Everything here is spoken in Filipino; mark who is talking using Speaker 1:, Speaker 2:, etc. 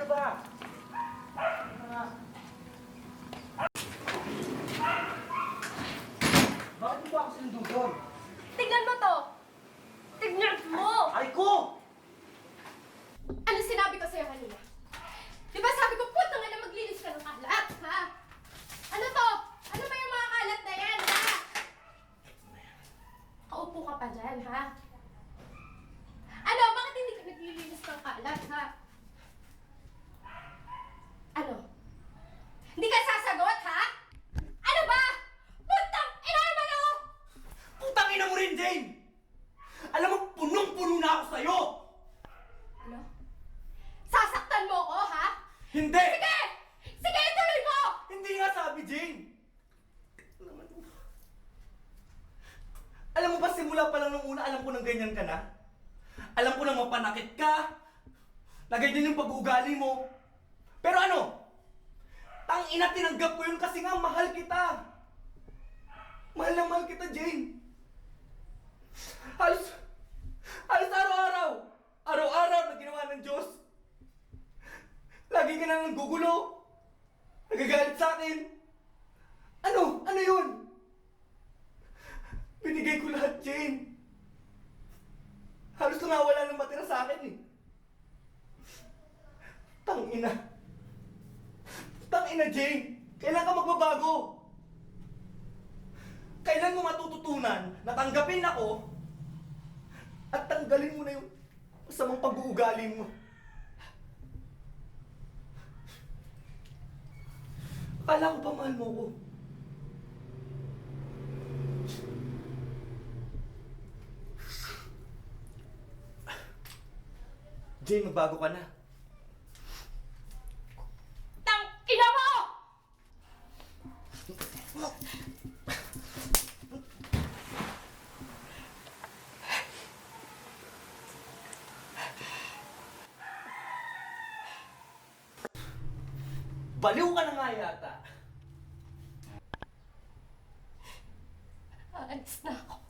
Speaker 1: ba? Bakit mo ba ako sinundugan?
Speaker 2: Tignan mo to! Tignan mo!
Speaker 1: Ay ko!
Speaker 2: Ano sinabi ko sa'yo kanina? Di ba sabi ko, putang ina, maglinis ka ng kalat, ha? Ano to? Ano ba yung mga kalat na yan, ha? Kaupo ka pa dyan, ha? Ano? Bakit hindi ka naglilinis ng kalat, ha? Ano? Hindi ka sasagot, ha? Ano ba? Putang ina naman ako!
Speaker 1: Putang ina mo rin, Jane! Alam mo, punong-puno na ako sa'yo!
Speaker 2: Ano? Sasaktan mo ako, ha?
Speaker 1: Hindi!
Speaker 2: Sige! Sige, tuloy mo!
Speaker 1: Hindi nga sabi, Jane! Alam mo ba, simula pa lang nung una, alam ko nang ganyan ka na? Alam ko nang mapanakit ka, na ganyan yung pag-uugali mo. Pero ano? Tangina, tinanggap ko yun kasi nga mahal kita. Mahal na mahal kita, Jane. Halos araw-araw. Araw-araw na ginawa ng Diyos. Lagi ka na nanggugulo. Nagagalit sa akin. Ano? Ano yun? Binigay ko lahat, Jane. Halos na wala nang matira sa akin eh. Tangina. Tangina, Jane. Kailan ka magbabago? Kailan mo matututunan na tanggapin ako at tanggalin mo na yung masamang pag-uugali mo? Akala ko pa mahal mo ko. Jane, magbago ka na.
Speaker 2: Tang ina mo!
Speaker 1: Baliw ka na nga yata.
Speaker 2: Aalis na ako.